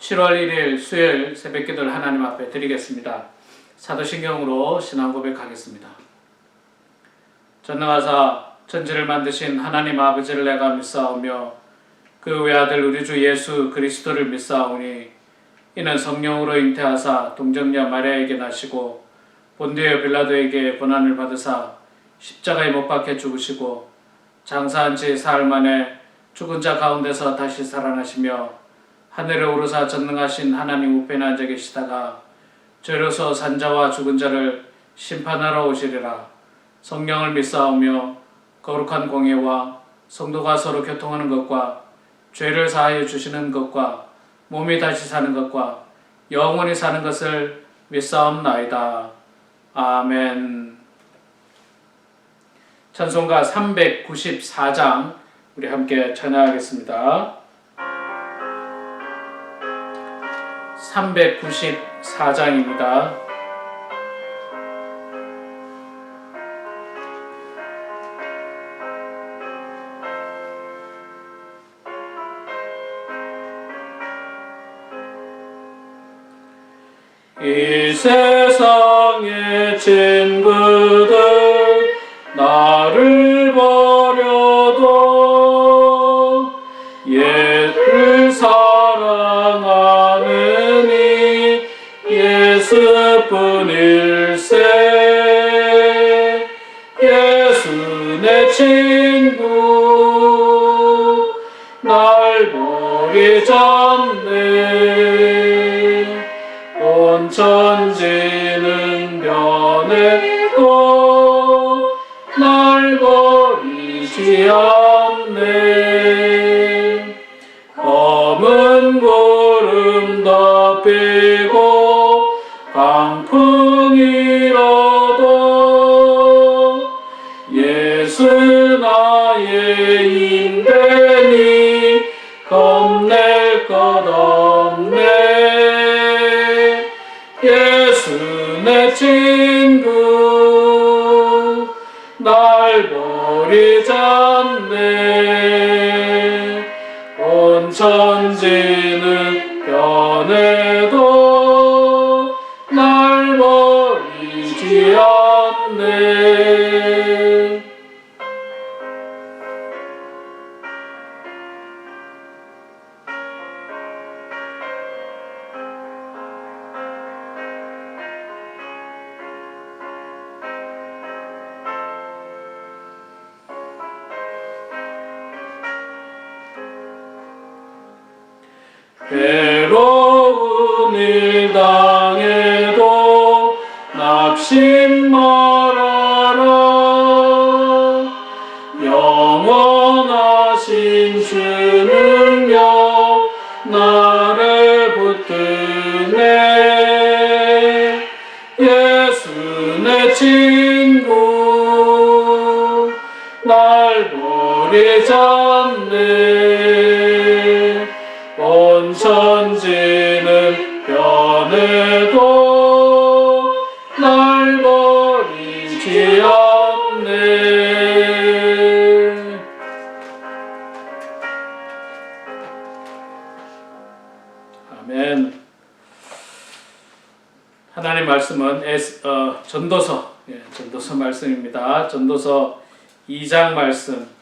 7월 1일 수요일 새벽기도를 하나님 앞에 드리겠습니다. 사도신경으로 신앙 고백하겠습니다. 전능하사 천지를 만드신 하나님 아버지를 내가 믿사오며 그 외아들 우리 주 예수 그리스도를 믿사오니 이는 성령으로 잉태하사 동정녀 마리아에게 나시고 본디오 빌라도에게 고난을 받으사 십자가에 못 박혀 죽으시고 장사한 지 사흘 만에 죽은 자 가운데서 다시 살아나시며 하늘에 오르사 전능하신 하나님 우편에 앉아 계시다가 죄로서 산자와 죽은 자를 심판하러 오시리라. 성령을 믿사오며 거룩한 공예와 성도가 서로 교통하는 것과 죄를 사하여 주시는 것과 몸이 다시 사는 것과 영원히 사는 것을 믿사옵나이다. 아멘. 찬송가 394장 우리 함께 찬양하겠습니다. 394장입니다. 이 세상의 친구들 나를 버려도 예를 사랑하는 이 예수뿐일세. 예수 내 친구 날 버리지 않네. 온 천지는 변해도 날 버리지 않네. 검은 구름 덮이고 강풍이라도 예수 나의 인대니 겁낼 것 없네. 예수 내 친구 날 버리지 않네. 온 천지는 변해도 날 버리지 않네. 괴로운 일 당해도 낙심 말아라. 영원하신 주는요 나를 붙드네. 예수 내 친구 날 버리지 않네. 온 천지는 변해도 날 버리지 않네. 아멘. 하나님 말씀은 전도서 말씀입니다. 전도서 2장 말씀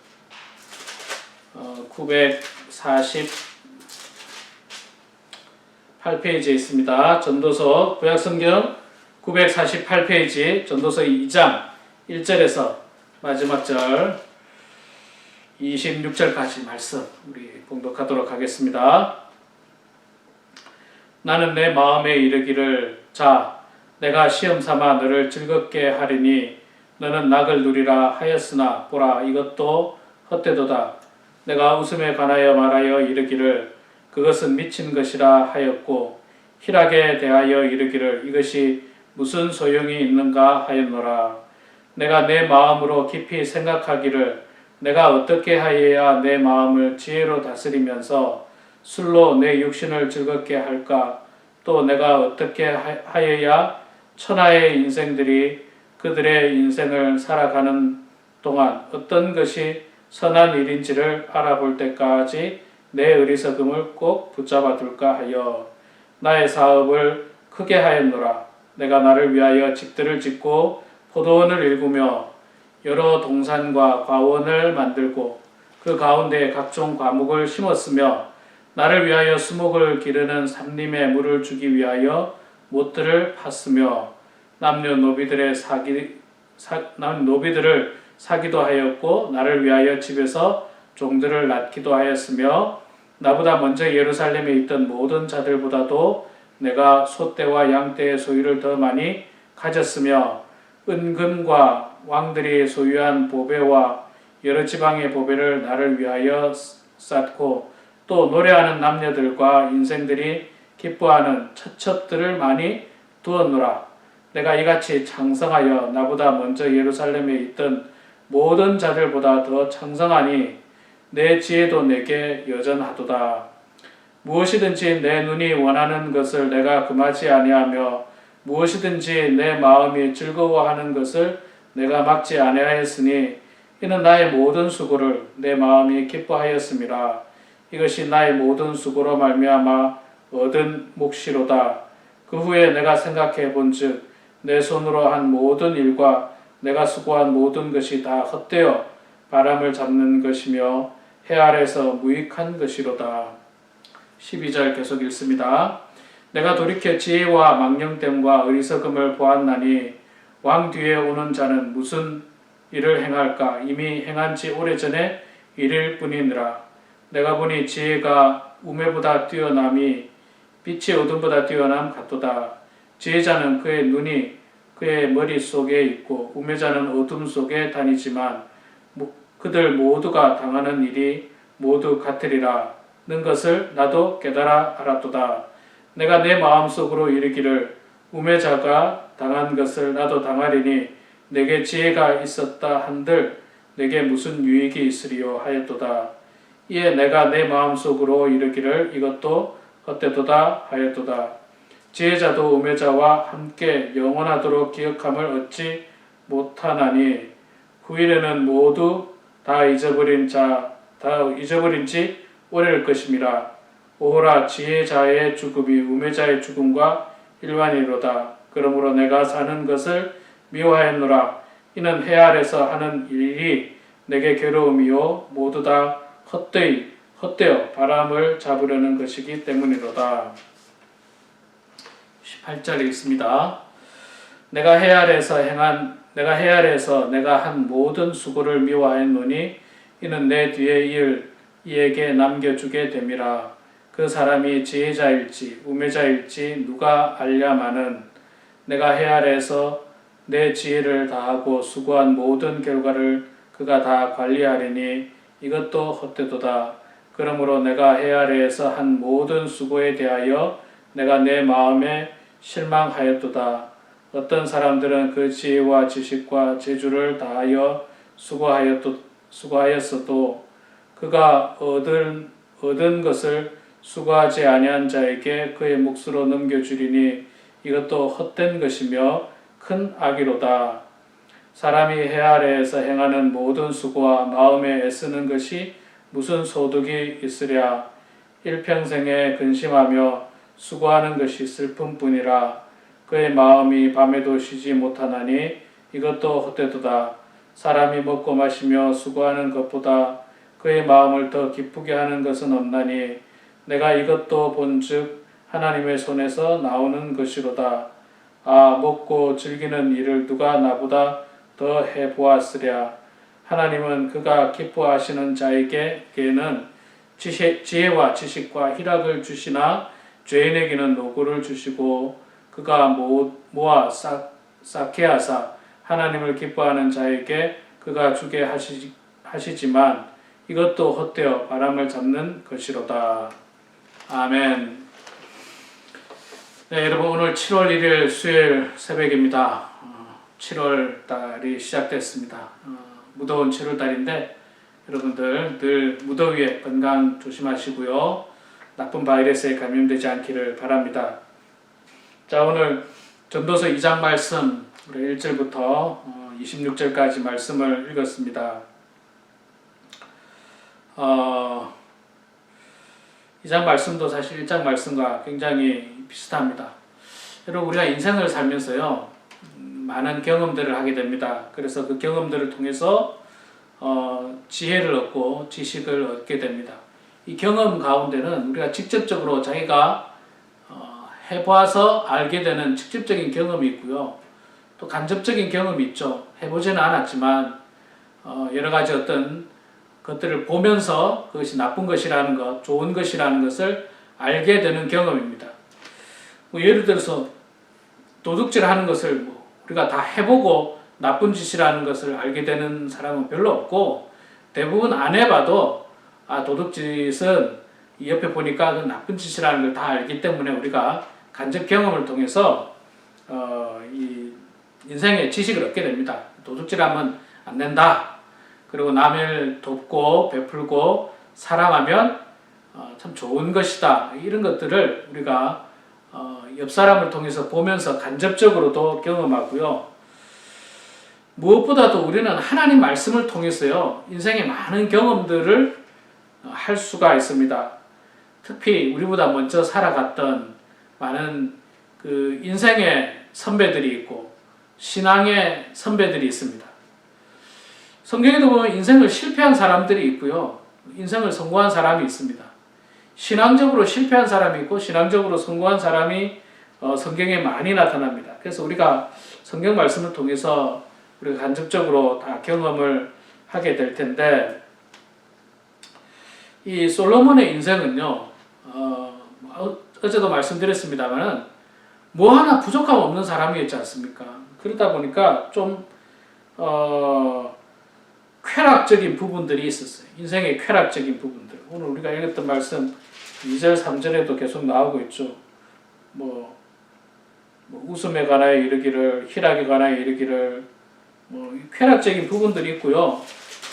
948페이지에 있습니다. 전도서 구약성경 948페이지 전도서 2장 1절에서 마지막 절 26절까지 말씀 우리 봉독하도록 하겠습니다. 나는 내 마음에 이르기를 자 내가 시험삼아 너를 즐겁게 하리니 너는 낙을 누리라 하였으나 보라 이것도 헛되도다. 내가 웃음에 관하여 말하여 이르기를 그것은 미친 것이라 하였고 희락에 대하여 이르기를 이것이 무슨 소용이 있는가 하였노라. 내가 내 마음으로 깊이 생각하기를 내가 어떻게 하여야 내 마음을 지혜로 다스리면서 술로 내 육신을 즐겁게 할까. 또 내가 어떻게 하여야 천하의 인생들이 그들의 인생을 살아가는 동안 어떤 것이 선한 일인지를 알아볼 때까지 내 어리석음을 꼭 붙잡아 둘까 하여 나의 사업을 크게 하였노라. 내가 나를 위하여 집들을 짓고 포도원을 일구며 여러 동산과 과원을 만들고 그 가운데 각종 과목을 심었으며 나를 위하여 수목을 기르는 삼림에 물을 주기 위하여 못들을 팠으며 노비들을 사기도 하였고 나를 위하여 집에서 종들을 낳기도 하였으며 나보다 먼저 예루살렘에 있던 모든 자들보다도 내가 소떼와 양떼의 소유를 더 많이 가졌으며 은금과 왕들이 소유한 보배와 여러 지방의 보배를 나를 위하여 쌓고 또 노래하는 남녀들과 인생들이 기뻐하는 처첩들을 많이 두었노라. 내가 이같이 창성하여 나보다 먼저 예루살렘에 있던 모든 자들보다 더 창성하니 내 지혜도 내게 여전하도다. 무엇이든지 내 눈이 원하는 것을 내가 금하지 아니하며 무엇이든지 내 마음이 즐거워하는 것을 내가 막지 아니하였으니 이는 나의 모든 수고를 내 마음이 기뻐하였음이라. 이것이 나의 모든 수고로 말미암아 얻은 몫이로다. 그 후에 내가 생각해 본즉 내 손으로 한 모든 일과 내가 수고한 모든 것이 다 헛되어 바람을 잡는 것이며 해 아래서 무익한 것이로다. 12절 계속 읽습니다. 내가 돌이켜 지혜와 망령됨과 어리석음을 보았나니 왕 뒤에 오는 자는 무슨 일을 행할까? 이미 행한 지 오래전에 이를 뿐이니라. 내가 보니 지혜가 우매보다 뛰어남이 빛이 어둠보다 뛰어남 같도다. 지혜자는 그의 눈이 그의 머릿속에 있고 우매자는 어둠 속에 다니지만 그들 모두가 당하는 일이 모두 같으리라 는 것을 나도 깨달아 알았도다. 내가 내 마음속으로 이르기를 우매자가 당한 것을 나도 당하리니 내게 지혜가 있었다 한들 내게 무슨 유익이 있으리요 하였도다. 이에 내가 내 마음속으로 이르기를 이것도 헛되도다 하였도다. 지혜자도 우매자와 함께 영원하도록 기억함을 얻지 못하나니 후일에는 모두 다 잊어버린 지 오래일 것임이라. 오호라 지혜자의 죽음이 우매자의 죽음과 일반이로다. 그러므로 내가 사는 것을 미워하였노라. 이는 해 아래서 하는 일이 내게 괴로움이요 모두 다 헛되어 바람을 잡으려는 것이기 때문이로다. 18절 읽습니다. 내가 해 아래에서 내가 한 모든 수고를 미워하였노니 이는 내 뒤에 이에게 남겨주게 됨이라. 그 사람이 지혜자일지 우매자일지 누가 알랴마는 내가 해 아래에서 내 지혜를 다하고 수고한 모든 결과를 그가 다 관리하리니 이것도 헛되도다. 그러므로 내가 해 아래에서 한 모든 수고에 대하여 내가 내 마음에 실망하였도다. 어떤 사람들은 그 지혜와 지식과 재주를 다하여 수고하였어도 그가 얻은 것을 수고하지 아니한 자에게 그의 몫으로 넘겨주리니 이것도 헛된 것이며 큰 악이로다. 사람이 해 아래에서 행하는 모든 수고와 마음에 애쓰는 것이 무슨 소득이 있으랴. 일평생에 근심하며 수고하는 것이 슬픔뿐이라. 그의 마음이 밤에도 쉬지 못하나니 이것도 헛되도다. 사람이 먹고 마시며 수고하는 것보다 그의 마음을 더 기쁘게 하는 것은 없나니 내가 이것도 본즉 하나님의 손에서 나오는 것이로다. 아, 먹고 즐기는 일을 누가 나보다 더 해보았으랴. 하나님은 그가 기뻐하시는 자에게는 지혜와 지식과 희락을 주시나 죄인에게는 노고를 주시고 그가 모아 쌓게 하사 하나님을 기뻐하는 자에게 그가 주게 하시지만 이것도 헛되어 바람을 잡는 것이로다. 아멘. 네, 여러분 오늘 7월 1일 수요일 새벽입니다. 7월 달이 시작됐습니다. 무더운 7월 달인데 여러분들 늘 무더위에 건강 조심하시고요. 나쁜 바이러스에 감염되지 않기를 바랍니다. 자, 오늘 전도서 2장 말씀 우리 1절부터 26절까지 말씀을 읽었습니다. 2장 말씀도 사실 1장 말씀과 굉장히 비슷합니다. 여러분 우리가 인생을 살면서요 많은 경험들을 하게 됩니다. 그래서 그 경험들을 통해서 지혜를 얻고 지식을 얻게 됩니다. 이 경험 가운데는 우리가 직접적으로 자기가 해봐서 알게 되는 직접적인 경험이 있고요. 또 간접적인 경험이 있죠. 해보지는 않았지만 여러 가지 어떤 것들을 보면서 그것이 나쁜 것이라는 것, 좋은 것이라는 것을 알게 되는 경험입니다. 뭐 예를 들어서 도둑질하는 것을 우리가 다 해보고 나쁜 짓이라는 것을 알게 되는 사람은 별로 없고 대부분 안 해봐도 도둑짓은 옆에 보니까 그 나쁜 짓이라는 걸 다 알기 때문에 우리가 간접 경험을 통해서 이 인생의 지식을 얻게 됩니다. 도둑질하면 안 된다. 그리고 남을 돕고 베풀고 사랑하면 참 좋은 것이다. 이런 것들을 우리가 옆 사람을 통해서 보면서 간접적으로도 경험하고요. 무엇보다도 우리는 하나님 말씀을 통해서요 인생의 많은 경험들을 할 수가 있습니다. 특히 우리보다 먼저 살아갔던 많은 그 인생의 선배들이 있고 신앙의 선배들이 있습니다. 성경에도 보면 인생을 실패한 사람들이 있고요. 인생을 성공한 사람이 있습니다. 신앙적으로 실패한 사람이 있고 신앙적으로 성공한 사람이 성경에 많이 나타납니다. 그래서 우리가 성경 말씀을 통해서 우리가 간접적으로 다 경험을 하게 될 텐데 이 솔로몬의 인생은요. 어제도 말씀드렸습니다만 뭐 하나 부족함 없는 사람이었지 않습니까? 그러다 보니까 좀 쾌락적인 부분들이 있었어요. 인생의 쾌락적인 부분들. 오늘 우리가 읽었던 말씀 2절 3절에도 계속 나오고 있죠. 뭐 웃음에 관하여 이르기를 희락에 관하여 이르기를 쾌락적인 부분들이 있고요.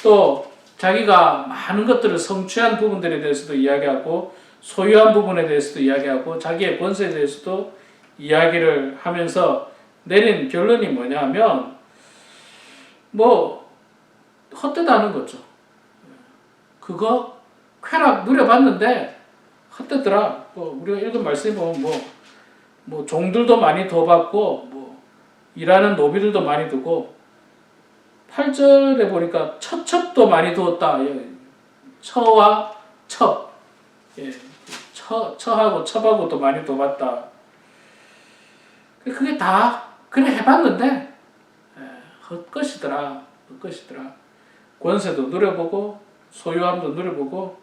또 자기가 많은 것들을 성취한 부분들에 대해서도 이야기하고 소유한 부분에 대해서도 이야기하고 자기의 권세에 대해서도 이야기를 하면서 내린 결론이 뭐냐면 헛되다는 거죠. 그거 쾌락 누려봤는데 헛되더라. 우리가 읽은 말씀에 보면 종들도 많이 더 받고 일하는 노비들도 많이 두고 8절에 보니까 첩도 많이 두었다. 처와 첩. 처하고 첩하고 또 많이 더 받다. 그게 다 그래 해봤는데 헛것이더라. 권세도 누려보고 소유함도 누려보고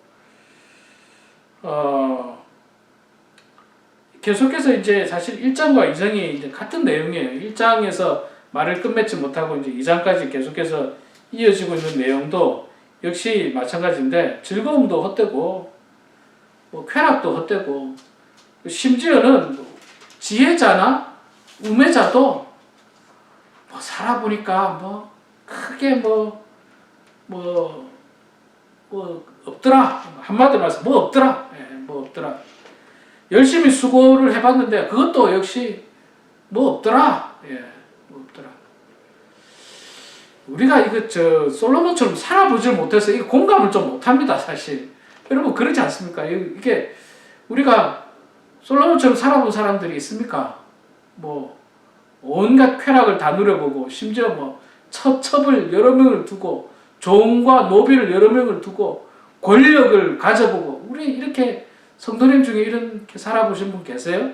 계속해서 이제 사실 1장과 2장이 이제 같은 내용이에요. 1장에서 말을 끝맺지 못하고 이제 2장까지 계속해서 이어지고 있는 내용도 역시 마찬가지인데 즐거움도 헛되고 쾌락도 헛되고 심지어는 지혜자나 우매자도 살아보니까 크게 없더라. 한마디로 말해서 없더라. 없더라. 열심히 수고를 해봤는데 그것도 역시 없더라. 없더라. 우리가 솔로몬처럼 살아보질 못해서 이 공감을 좀 못합니다, 사실. 여러분 그렇지 않습니까? 이게 우리가 솔로몬처럼 살아본 사람들이 있습니까? 온갖 쾌락을 다 누려보고 심지어 첩을 여러 명을 두고 종과 노비를 여러 명을 두고 권력을 가져보고 우리 이렇게 성도님 중에 이렇게 살아보신 분 계세요?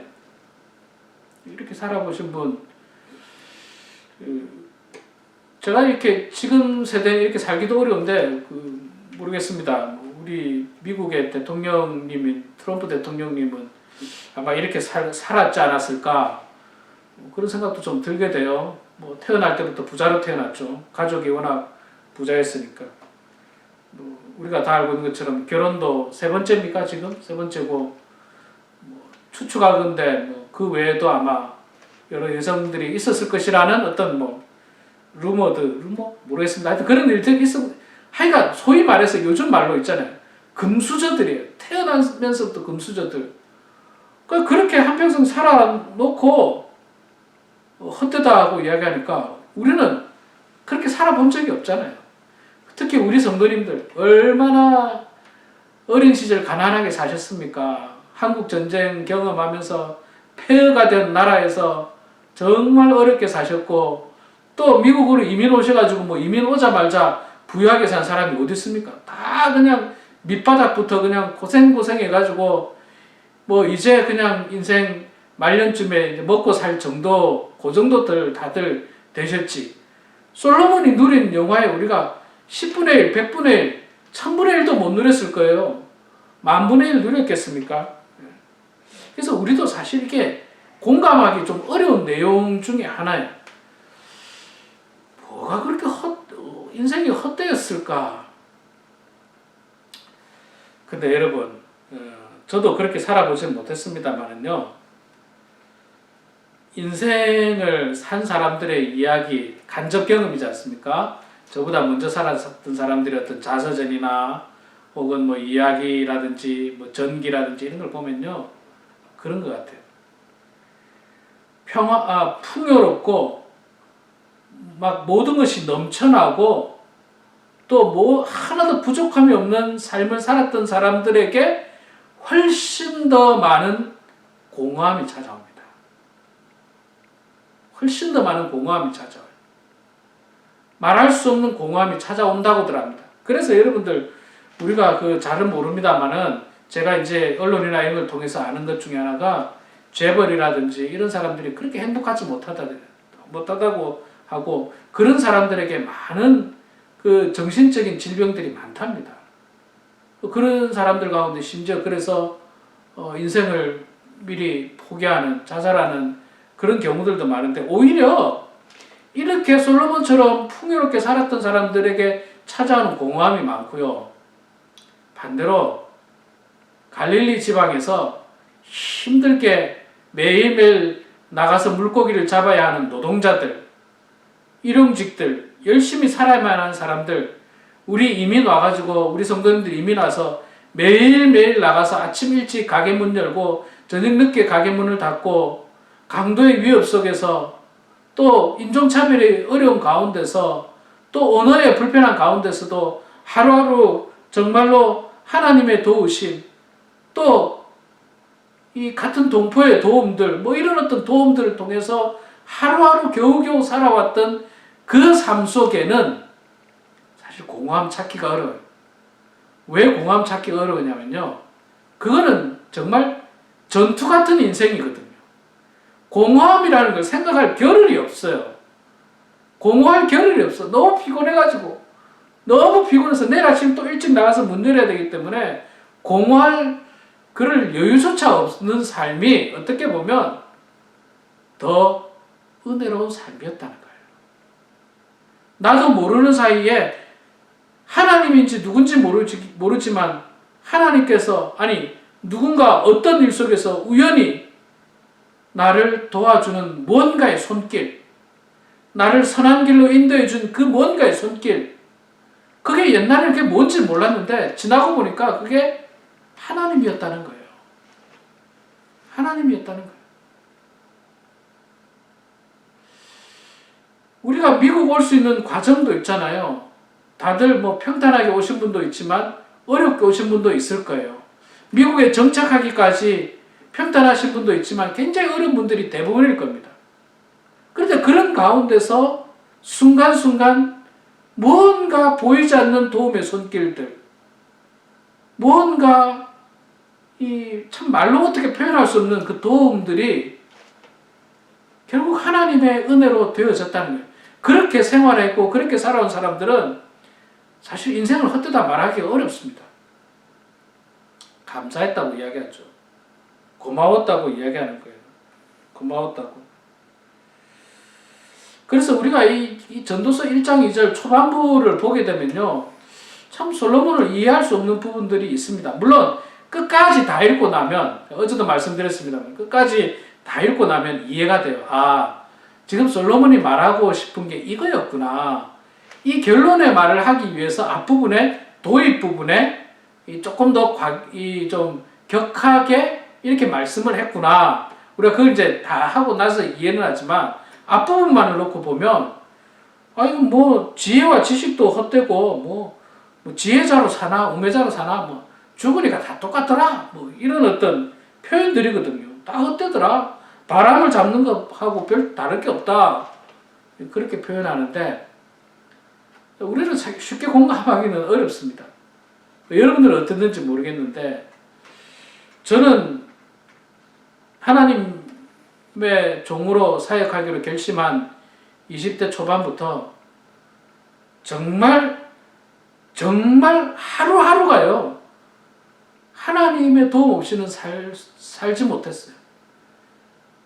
이렇게 살아보신 분 제가 이렇게 지금 세대에 이렇게 살기도 어려운데 모르겠습니다. 우리 미국의 대통령님이 트럼프 대통령님은 아마 이렇게 살았지 않았을까 그런 생각도 좀 들게 돼요. 태어날 때부터 부자로 태어났죠. 가족이 워낙 부자였으니까. 우리가 다 알고 있는 것처럼 결혼도 세 번째입니까 지금? 세 번째고 추측하건대 그 외에도 아마 여러 여성들이 있었을 것이라는 어떤 루머 모르겠습니다. 하여튼 그런 일들이 하여간 소위 말해서 요즘 말로 있잖아요. 금수저들이에요. 태어나면서부터 금수저들. 그렇게 한평생 살아놓고 헛되다고 이야기하니까 우리는 그렇게 살아본 적이 없잖아요. 특히 우리 성도님들 얼마나 어린 시절 가난하게 사셨습니까? 한국 전쟁 경험하면서 폐허가 된 나라에서 정말 어렵게 사셨고 또 미국으로 이민 오셔가지고 뭐 이민 오자마자 부유하게 산 사람이 어디 있습니까? 다 그냥 밑바닥부터 그냥 고생해가지고 뭐 이제 그냥 인생 말년쯤에 이제 먹고 살 정도 그 정도들 다들 되셨지. 솔로몬이 누린 영화에 우리가 10분의 1, 100분의 1, 1000분의 1도 못 누렸을 거예요. 만분의 1 누렸겠습니까? 그래서 우리도 사실 이게 공감하기 좀 어려운 내용 중에 하나예요. 뭐가 그렇게 인생이 헛되었을까? 근데 여러분, 저도 그렇게 살아보지는 못했습니다만은요, 인생을 산 사람들의 이야기, 간접 경험이지 않습니까? 저보다 먼저 살았던 사람들의 어떤 자서전이나 혹은 뭐 이야기라든지 뭐 전기라든지 이런 걸 보면요, 그런 것 같아요. 풍요롭고 막 모든 것이 넘쳐나고 또 뭐 하나도 부족함이 없는 삶을 살았던 사람들에게 훨씬 더 많은 공허함이 찾아옵니다. 훨씬 더 많은 공허함이 찾아와요. 말할 수 없는 공허함이 찾아온다고들 합니다. 그래서 여러분들 우리가 잘은 모릅니다만은 제가 이제 언론이나 이런 걸 통해서 아는 것 중에 하나가 재벌이라든지 이런 사람들이 그렇게 행복하지 못하다고 하고 그런 사람들에게 많은 정신적인 질병들이 많답니다. 그런 사람들 가운데 심지어 그래서 인생을 미리 포기하는, 자살하는 그런 경우들도 많은데 오히려 이렇게 솔로몬처럼 풍요롭게 살았던 사람들에게 찾아오는 공허함이 많고요. 반대로 갈릴리 지방에서 힘들게 매일매일 나가서 물고기를 잡아야 하는 노동자들, 일용직들, 열심히 살아야만 하는 사람들, 우리 이민 와가지고 우리 성도님들 이민 와서 매일매일 나가서 아침 일찍 가게 문 열고 저녁 늦게 가게 문을 닫고 강도의 위협 속에서 또 인종차별의 어려운 가운데서 또 언어의 불편한 가운데서도 하루하루 정말로 하나님의 도우심 또 이 같은 동포의 도움들 뭐 이런 어떤 도움들을 통해서 하루하루 겨우겨우 살아왔던 그 삶 속에는 사실 공허함 찾기가 어려워요. 왜 공허함 찾기가 어려우냐면요. 그거는 정말 전투 같은 인생이거든요. 공허함이라는 걸 생각할 겨를이 없어요. 공허할 겨를이 없어. 너무 피곤해서 내일 아침 또 일찍 나가서 문 열어야 되기 때문에 공허할 그럴 여유조차 없는 삶이 어떻게 보면 더 은혜로운 삶이었다는 거예요. 나도 모르는 사이에 하나님인지 누군지 모르지만 하나님께서 누군가 어떤 일 속에서 우연히 나를 도와주는 뭔가의 손길, 나를 선한 길로 인도해준 그 뭔가의 손길, 그게 옛날에 그게 뭔지 몰랐는데 지나고 보니까 그게 하나님이었다는 거예요. 하나님이었다는 거예요. 우리가 미국 올 수 있는 과정도 있잖아요. 다들 뭐 평탄하게 오신 분도 있지만 어렵게 오신 분도 있을 거예요. 미국에 정착하기까지 평탄하신 분도 있지만 굉장히 어려운 분들이 대부분일 겁니다. 그런데 그런 가운데서 순간순간 뭔가 보이지 않는 도움의 손길들, 뭔가 참 말로 어떻게 표현할 수 없는 그 도움들이 결국 하나님의 은혜로 되어졌다는 거예요. 그렇게 생활했고 그렇게 살아온 사람들은 사실 인생을 헛되다 말하기가 어렵습니다. 감사했다고 이야기하죠. 고마웠다고 이야기하는 거예요. 고마웠다고. 그래서 우리가 이 전도서 1장 2절 초반부를 보게 되면요. 참 솔로몬을 이해할 수 없는 부분들이 있습니다. 물론 끝까지 다 읽고 나면 어제도 말씀드렸습니다만 끝까지 다 읽고 나면 이해가 돼요. 지금 솔로몬이 말하고 싶은 게 이거였구나. 이 결론의 말을 하기 위해서 앞부분에 도입 부분에 조금 더 좀 격하게 이렇게 말씀을 했구나. 우리가 그걸 이제 다 하고 나서 이해는 하지만 앞부분만을 놓고 보면 뭐 지혜와 지식도 헛되고 뭐 지혜자로 사나 우매자로 사나 뭐 죽으니까 다 똑같더라. 뭐 이런 어떤 표현들이거든요. 다 헛되더라. 바람을 잡는 것하고 별 다를 게 없다. 그렇게 표현하는데 우리는 쉽게 공감하기는 어렵습니다. 여러분들은 어땠는지 모르겠는데 저는 하나님의 종으로 사역하기로 결심한 20대 초반부터 정말 하루하루가요. 하나님의 도움 없이는 살지 못했어요.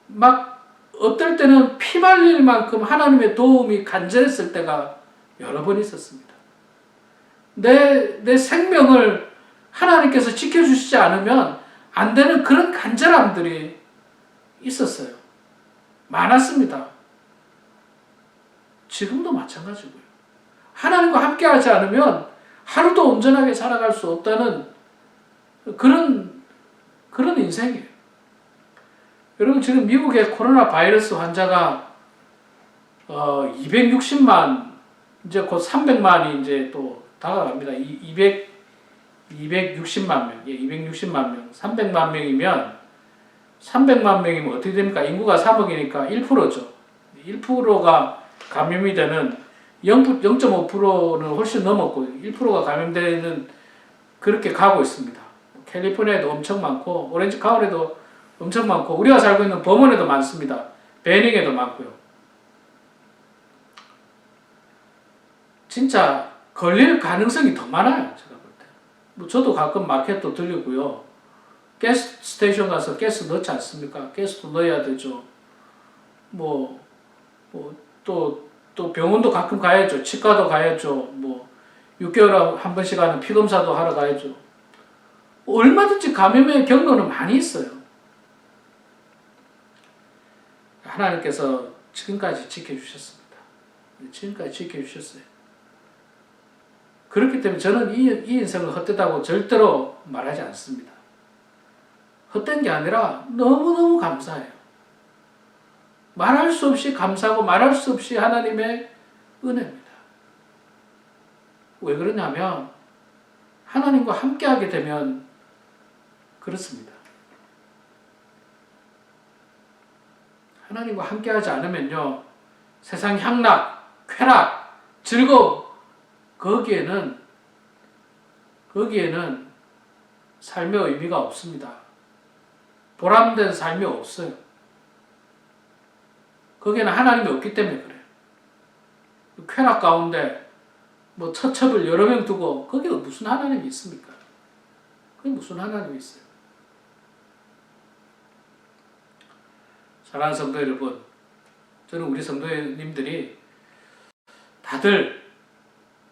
막 어떨 때는 피 말릴 만큼 하나님의 도움이 간절했을 때가 여러 번 있었습니다. 내 생명을 하나님께서 지켜주시지 않으면 안 되는 그런 간절함들이 있었어요. 많았습니다. 지금도 마찬가지고요. 하나님과 함께 하지 않으면 하루도 온전하게 살아갈 수 없다는 그런 인생이에요. 여러분 지금 미국의 코로나 바이러스 환자가 260만 이제 곧 300만이 이제 또 다가갑니다. 260만 명, 260만 명, 300만 명이면 300만 명이면 어떻게 됩니까? 인구가 3억이니까 1%죠. 1%가 감염이 되는 0.5%는 훨씬 넘었고 1%가 감염되는 그렇게 가고 있습니다. 캘리포니아에도 엄청 많고 오렌지 카운티에도 엄청 많고 우리가 살고 있는 버몬에도 많습니다. 베닝에도 많고요. 진짜 걸릴 가능성이 더 많아요. 제가 볼 때. 뭐 저도 가끔 마켓도 들리고요. 가스 스테이션 가서 가스 넣지 않습니까? 가스도 넣어야 되죠. 또 병원도 가끔 가야죠. 치과도 가야죠. 뭐 6개월에 한 번씩 하는 피검사도 하러 가야죠. 얼마든지 감염의 경로는 많이 있어요. 하나님께서 지금까지 지켜주셨습니다. 지금까지 지켜주셨어요. 그렇기 때문에 저는 이 인생을 헛되다고 절대로 말하지 않습니다. 헛된 게 아니라 너무너무 감사해요. 말할 수 없이 감사하고 말할 수 없이 하나님의 은혜입니다. 왜 그러냐면 하나님과 함께하게 되면 그렇습니다. 하나님과 함께하지 않으면요 세상 향락, 쾌락, 즐거움 거기에는 삶의 의미가 없습니다. 보람된 삶이 없어요. 거기에는 하나님이 없기 때문에 그래요. 쾌락 가운데 뭐 처첩을 여러 명 두고 거기에 무슨 하나님이 있습니까? 그게 무슨 하나님이 있어요? 사랑하는 성도 여러분, 저는 우리 성도님들이 다들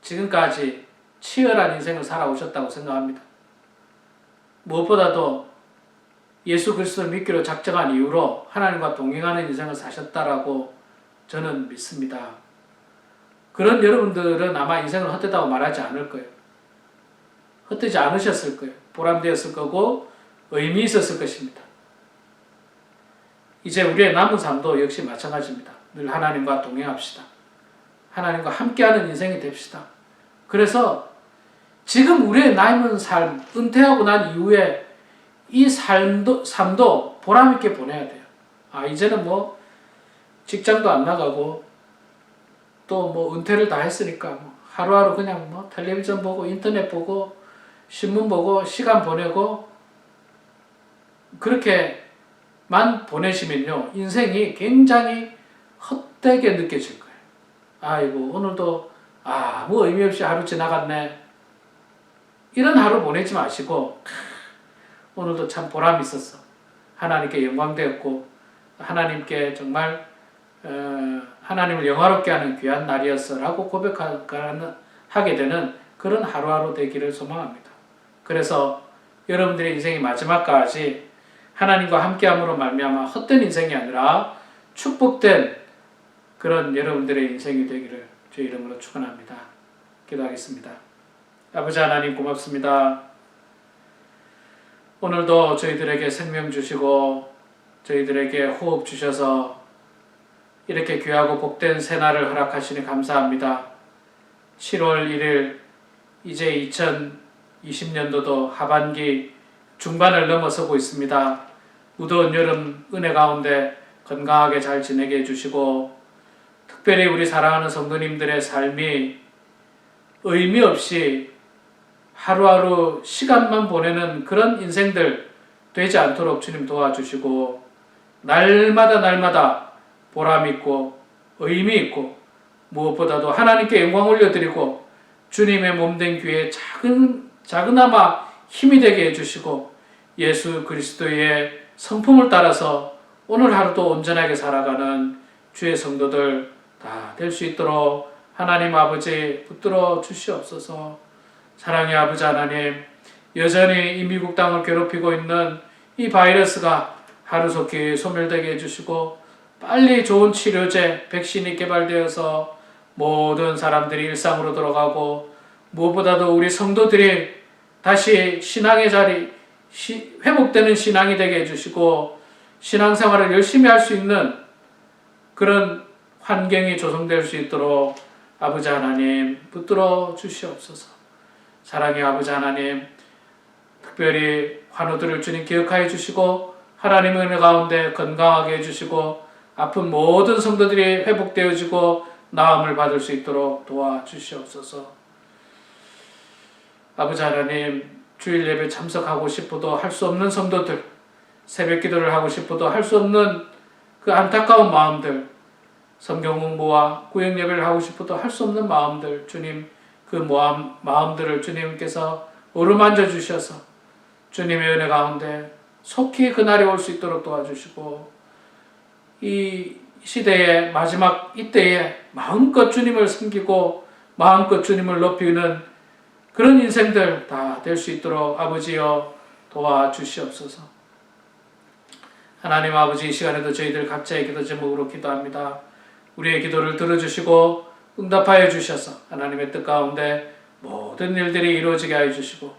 지금까지 치열한 인생을 살아오셨다고 생각합니다. 무엇보다도 예수 그리스도를 믿기로 작정한 이후로 하나님과 동행하는 인생을 사셨다라고 저는 믿습니다. 그런 여러분들은 아마 인생을 헛되다고 말하지 않을 거예요. 헛되지 않으셨을 거예요. 보람되었을 거고 의미 있었을 것입니다. 이제 우리의 남은 삶도 역시 마찬가지입니다. 늘 하나님과 동행합시다. 하나님과 함께하는 인생이 됩시다. 그래서 지금 우리의 남은 삶, 은퇴하고 난 이후에 이 삶도 보람있게 보내야 돼요. 이제는 뭐 직장도 안 나가고 또 뭐 은퇴를 다 했으니까 뭐 하루하루 그냥 뭐 텔레비전 보고 인터넷 보고 신문 보고 시간 보내고 그렇게만 보내시면요 인생이 굉장히 헛되게 느껴질 거예요. 아이고 오늘도 아무 의미 없이 하루 지나갔네. 이런 하루 보내지 마시고 오늘도 참 보람 있었어. 하나님께 영광되었고 하나님께 정말 하나님을 영화롭게 하는 귀한 날이었어 라고 고백하게 되는 그런 하루하루 되기를 소망합니다. 그래서 여러분들의 인생이 마지막까지 하나님과 함께함으로 말미암아 헛된 인생이 아니라 축복된 그런 여러분들의 인생이 되기를 주의 이름으로 축원합니다. 기도하겠습니다. 아버지 하나님 고맙습니다. 오늘도 저희들에게 생명 주시고 저희들에게 호흡 주셔서 이렇게 귀하고 복된 새날을 허락하시니 감사합니다. 7월 1일 이제 20년도도 하반기 중반을 넘어서고 있습니다. 무더운 여름 은혜 가운데 건강하게 잘 지내게 해주시고, 특별히 우리 사랑하는 성도님들의 삶이 의미 없이 하루하루 시간만 보내는 그런 인생들 되지 않도록 주님 도와주시고, 날마다 보람 있고 의미 있고 무엇보다도 하나님께 영광 올려드리고 주님의 몸된 귀에 작은아마 힘이 되게 해주시고, 예수 그리스도의 성품을 따라서 오늘 하루도 온전하게 살아가는 주의 성도들 다 될 수 있도록 하나님 아버지 붙들어 주시옵소서. 사랑의 아버지 하나님, 여전히 이 미국 땅을 괴롭히고 있는 이 바이러스가 하루속히 소멸되게 해주시고, 빨리 좋은 치료제, 백신이 개발되어서 모든 사람들이 일상으로 돌아가고, 무엇보다도 우리 성도들이 다시 신앙의 자리, 회복되는 신앙이 되게 해주시고, 신앙생활을 열심히 할 수 있는 그런 환경이 조성될 수 있도록 아버지 하나님 붙들어 주시옵소서. 사랑의 아버지 하나님, 특별히 환우들을 주님 기억하여 주시고, 하나님의 은혜 가운데 건강하게 해주시고, 아픈 모든 성도들이 회복되어지고 나음을 받을 수 있도록 도와주시옵소서. 아버지 하나님, 주일 예배 참석하고 싶어도 할 수 없는 성도들, 새벽 기도를 하고 싶어도 할 수 없는 그 안타까운 마음들, 성경 공부와 구역 예배를 하고 싶어도 할 수 없는 마음들, 주님 그 마음들을 주님께서 어루만져 주셔서 주님의 은혜 가운데 속히 그날이 올 수 있도록 도와주시고, 이 시대의 마지막 이때에 마음껏 주님을 섬기고 마음껏 주님을 높이는 그런 인생들 다 될 수 있도록 아버지여 도와주시옵소서. 하나님 아버지, 이 시간에도 저희들 각자의 기도 제목으로 기도합니다. 우리의 기도를 들어주시고 응답하여 주셔서 하나님의 뜻 가운데 모든 일들이 이루어지게 하여 주시고,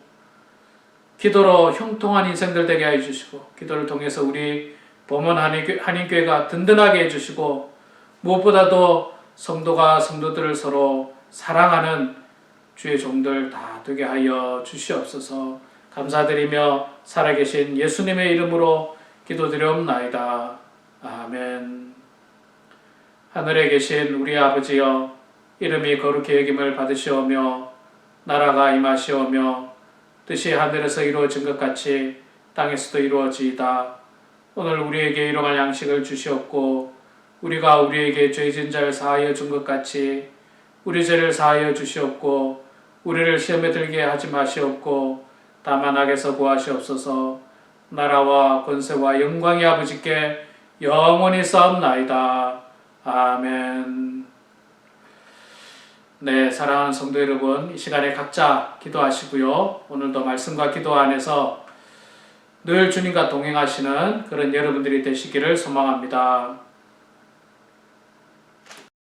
기도로 형통한 인생들 되게 하여 주시고, 기도를 통해서 우리 범원 한인교회가 든든하게 해주시고, 무엇보다도 성도가 성도들을 서로 사랑하는 주의 종들 다 되게 하여 주시옵소서. 감사드리며 살아계신 예수님의 이름으로 기도드리옵나이다. 아멘. 하늘에 계신 우리 아버지여, 이름이 거룩히 여김을 받으시오며 나라가 임하시오며 뜻이 하늘에서 이루어진 것 같이 땅에서도 이루어지이다. 오늘 우리에게 일용할 양식을 주시옵고, 우리가 우리에게 죄 지은 자를 사하여 준 것 같이 우리 죄를 사하여 주시옵고, 우리를 시험에 들게 하지 마시옵고 다만 악에서 구하시옵소서. 나라와 권세와 영광이 아버지께 영원히 싸움나이다. 아멘. 네, 사랑하는 성도 여러분, 이 시간에 각자 기도하시고요. 오늘도 말씀과 기도 안에서 늘 주님과 동행하시는 그런 여러분들이 되시기를 소망합니다.